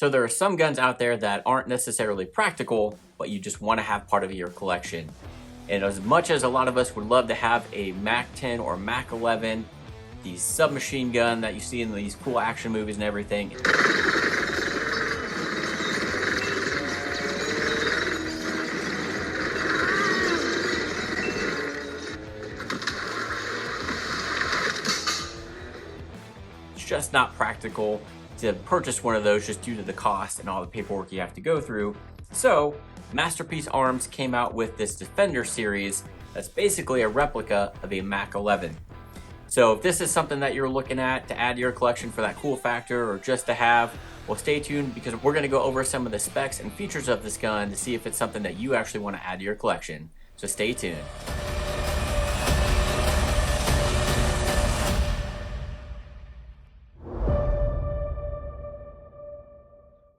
So there are some guns out there that aren't necessarily practical, but you just want to have part of your collection. And as much as a lot of us would love to have a Mac 10 or Mac 11, the submachine gun that you see in these cool action movies and everything, it's just not practical to purchase one of those just due to the cost and all the paperwork you have to go through. So Masterpiece Arms came out with this Defender series that's basically a replica of a Mac 11. So if this is something that you're looking at to add to your collection for that cool factor or just to have, well, stay tuned because we're going to go over some of the specs and features of this gun to see if it's something that you actually want to add to your collection. So stay tuned.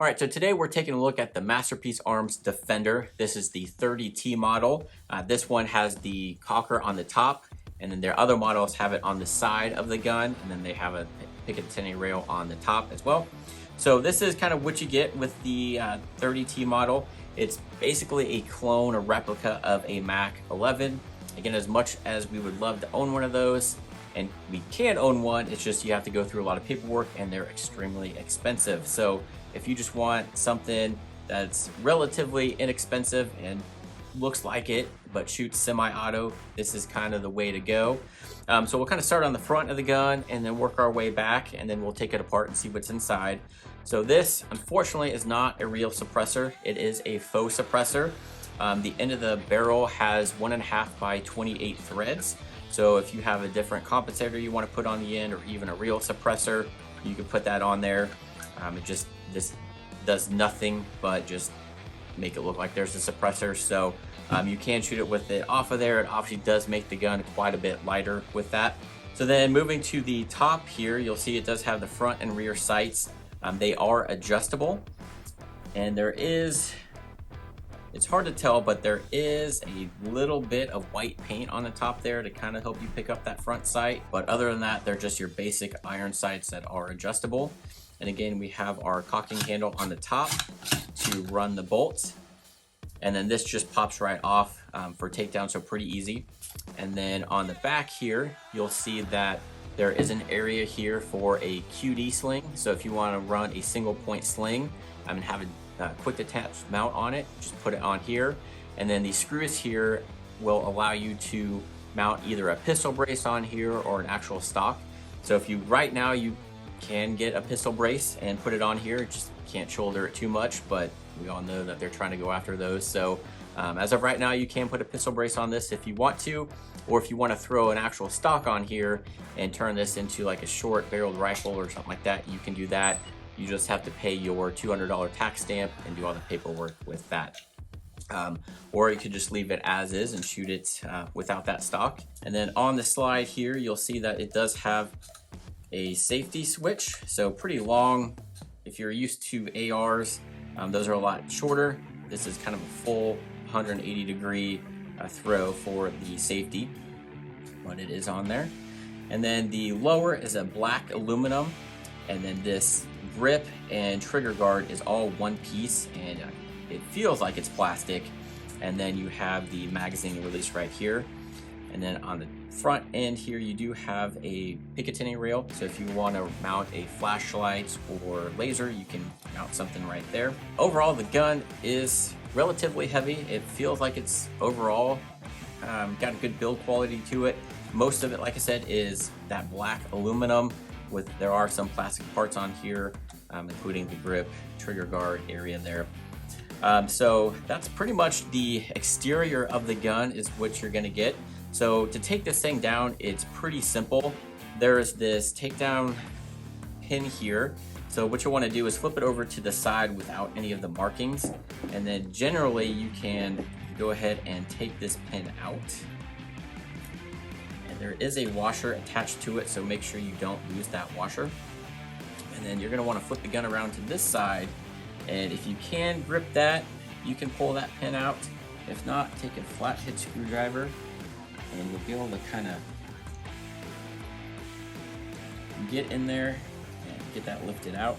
All right, so today we're taking a look at the Masterpiece Arms Defender. This is the 30T model. This one has the cocker on the top, and then their other models have it on the side of the gun, and then they have a Picatinny rail on the top as well. So this is kind of what you get with the 30T model. It's basically a clone, a replica of a Mac 11. Again, as much as we would love to own one of those, and we can own one, it's just you have to go through a lot of paperwork and they're extremely expensive. So if you just want something that's relatively inexpensive and looks like it, but shoots semi-auto, this is kind of the way to go. So we'll kind of start on the front of the gun and then work our way back, and then we'll take it apart and see what's inside. So this, unfortunately, is not a real suppressor. It is a faux suppressor. The end of the barrel has 1.5 by 28 threads. So if you have a different compensator you want to put on the end, or even a real suppressor, you can put that on there. This does nothing but just make it look like there's a suppressor. So you can shoot it with it off of there. It obviously does make the gun quite a bit lighter with that. So then moving to the top here, you'll see it does have the front and rear sights. They are adjustable, and there is, it's hard to tell, but there is a little bit of white paint on the top there to kind of help you pick up that front sight. But other than that, they're just your basic iron sights that are adjustable. And again, we have our cocking handle on the top to run the bolts. And then this just pops right off for takedown, so pretty easy. And then on the back here, you'll see that there is an area here for a QD sling. So if you want to run a single point sling and have a quick detach mount on it, just put it on here. And then these screws here will allow you to mount either a pistol brace on here or an actual stock. So if you, right now you can get a pistol brace and put it on here, just can't shoulder it too much, but we all know that they're trying to go after those. So as of right now, you can put a pistol brace on this if you want to, or if you want to throw an actual stock on here and turn this into like a short barreled rifle or something like that, you can do that. You just have to pay your $200 tax stamp and do all the paperwork with that. Or you could just leave it as is and shoot it without that stock. And then on the slide here, you'll see that it does have a safety switch, so pretty long. If you're used to ARs, those are a lot shorter. This is kind of a full 180-degree throw for the safety, but it is on there. And then the lower is a black aluminum, and then this grip and trigger guard is all one piece, and it feels like it's plastic. And then you have the magazine release right here. And then on the front end here, you do have a Picatinny rail. So if you want to mount a flashlight or laser, you can mount something right there. Overall, the gun is relatively heavy. It feels like it's overall got a good build quality to it. Most of it, like I said, is that black aluminum with, there are some plastic parts on here, including the grip, trigger guard area there. So that's pretty much the exterior of the gun is what you're gonna get. So to take this thing down, it's pretty simple. There's this takedown pin here. So what you want to do is flip it over to the side without any of the markings. And then generally you can go ahead and take this pin out. And there is a washer attached to it, so make sure you don't lose that washer. And then you're going to want to flip the gun around to this side. And if you can grip that, you can pull that pin out. If not, take a flathead screwdriver and you'll be able to kind of get in there and get that lifted out.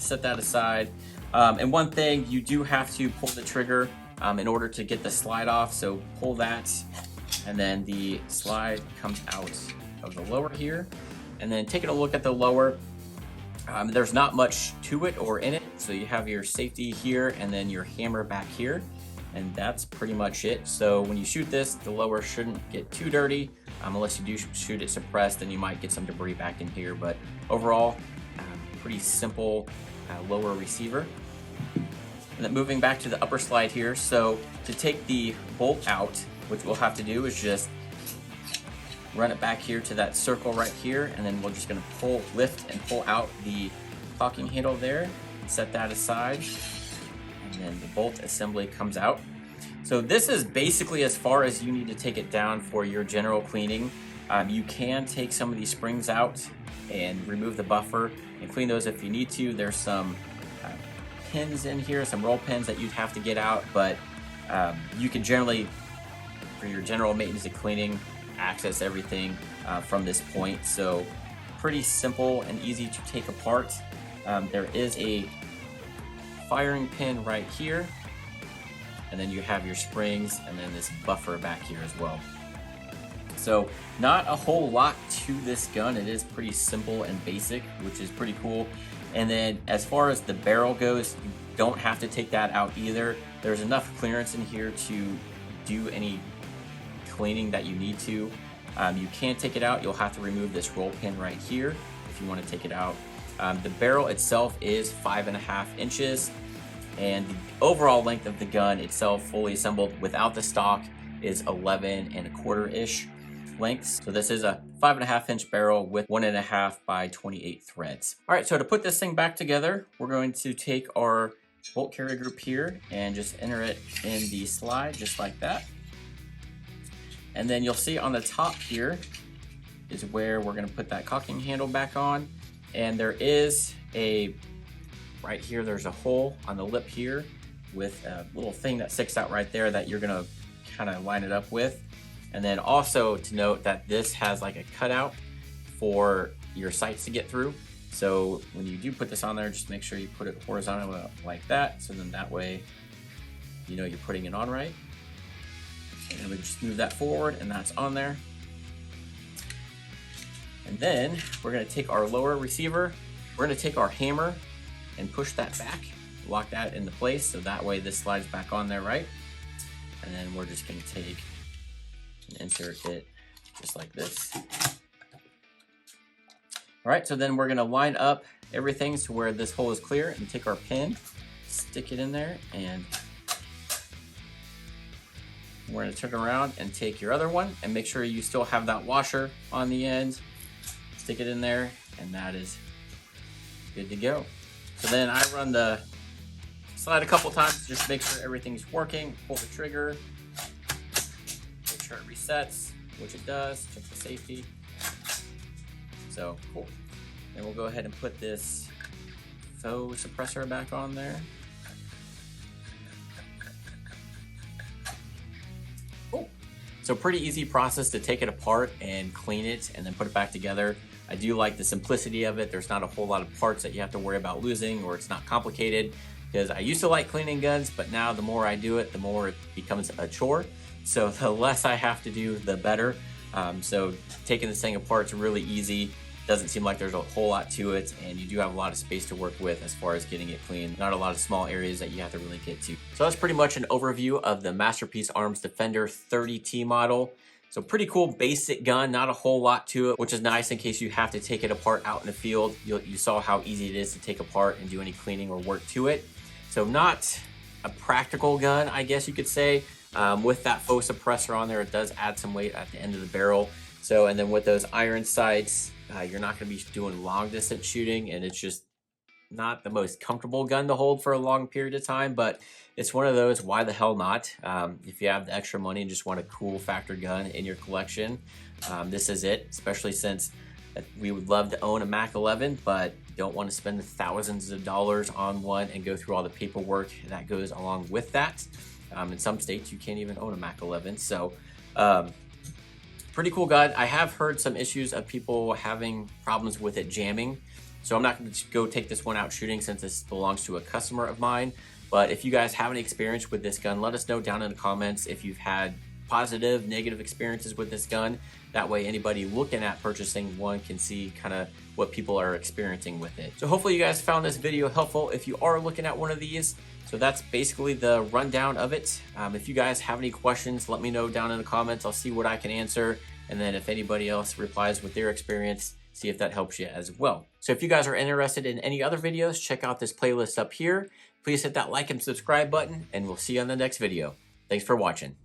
set that aside. And one thing, you do have to pull the trigger in order to get the slide off. So pull that, and then the slide comes out of the lower here. And then taking a look at the lower, there's not much to it or in it. So you have your safety here and then your hammer back here. And that's pretty much it. So when you shoot this, the lower shouldn't get too dirty. Unless you do shoot it suppressed, then you might get some debris back in here. But overall, pretty simple lower receiver. And then moving back to the upper slide here. So to take the bolt out, what we'll have to do is just run it back here to that circle right here. And then we're just gonna lift and pull out the caulking handle there and set that aside. And then the bolt assembly comes out. So this is basically as far as you need to take it down for your general cleaning. You can take some of these springs out and remove the buffer and clean those if you need to. There's some pins in here, some roll pins that you'd have to get out, but you can generally, for your general maintenance and cleaning, access everything from this point. So pretty simple and easy to take apart. There is a firing pin right here, and then you have your springs and then this buffer back here as well. So not a whole lot to this gun. It is pretty simple and basic, which is pretty cool. And then as far as the barrel goes, you don't have to take that out either. There's enough clearance in here to do any cleaning that you need to. You can't take it out. You'll have to remove this roll pin right here if you want to take it out. The barrel itself is 5.5 inches, and the overall length of the gun itself, fully assembled without the stock, is 11.25-ish lengths. So this is a 5.5 inch barrel with 1.5 by 28 threads. All right, so to put this thing back together, we're going to take our bolt carrier group here and just enter it in the slide just like that. And then you'll see on the top here is where we're going to put that caulking handle back on. And there is right here, there's a hole on the lip here with a little thing that sticks out right there that you're going to kind of line it up with. And then also to note that this has like a cutout for your sights to get through. So when you do put this on there, just make sure you put it horizontally like that. So then that way, you know you're putting it on right. And we just move that forward and that's on there. And then we're gonna take our lower receiver, we're gonna take our hammer and push that back, lock that into place. So that way this slides back on there, right? And then we're just gonna take and insert it just like this. All right, so then we're gonna line up everything to where this hole is clear and take our pin, stick it in there, and we're gonna turn around and take your other one and make sure you still have that washer on the end. Stick it in there, and that is good to go. So then I run the slide a couple times, just make sure everything's working, pull the trigger, make sure it resets, which it does, check the safety. So cool. Then we'll go ahead and put this faux suppressor back on there. Cool. So pretty easy process to take it apart and clean it and then put it back together. I do like the simplicity of it. There's not a whole lot of parts that you have to worry about losing, or it's not complicated, because I used to like cleaning guns, but now the more I do it, the more it becomes a chore. So the less I have to do, the better. So taking this thing apart is really easy. Doesn't seem like there's a whole lot to it, and you do have a lot of space to work with as far as getting it clean. Not a lot of small areas that you have to really get to. So that's pretty much an overview of the Masterpiece Arms Defender 30T model. So pretty cool basic gun, not a whole lot to it, which is nice in case you have to take it apart out in the field. You saw how easy it is to take apart and do any cleaning or work to it. So not a practical gun, I guess you could say. With that faux suppressor on there, it does add some weight at the end of the barrel. So, and then with those iron sights, you're not going to be doing long distance shooting, and it's just not the most comfortable gun to hold for a long period of time, but it's one of those, why the hell not? If you have the extra money and just want a cool factor gun in your collection, this is it, especially since we would love to own a Mac 11, but don't want to spend thousands of dollars on one and go through all the paperwork that goes along with that. In some states, you can't even own a Mac 11. So pretty cool gun. I have heard some issues of people having problems with it jamming. So I'm not going to go take this one out shooting since this belongs to a customer of mine. But if you guys have any experience with this gun, let us know down in the comments if you've had positive, negative experiences with this gun. That way anybody looking at purchasing one can see kind of what people are experiencing with it. So hopefully you guys found this video helpful if you are looking at one of these. So that's basically the rundown of it. If you guys have any questions, let me know down in the comments. I'll see what I can answer. And then if anybody else replies with their experience, see if that helps you as well. So if you guys are interested in any other videos, check out this playlist up here. Please hit that like and subscribe button, and we'll see you on the next video. Thanks for watching.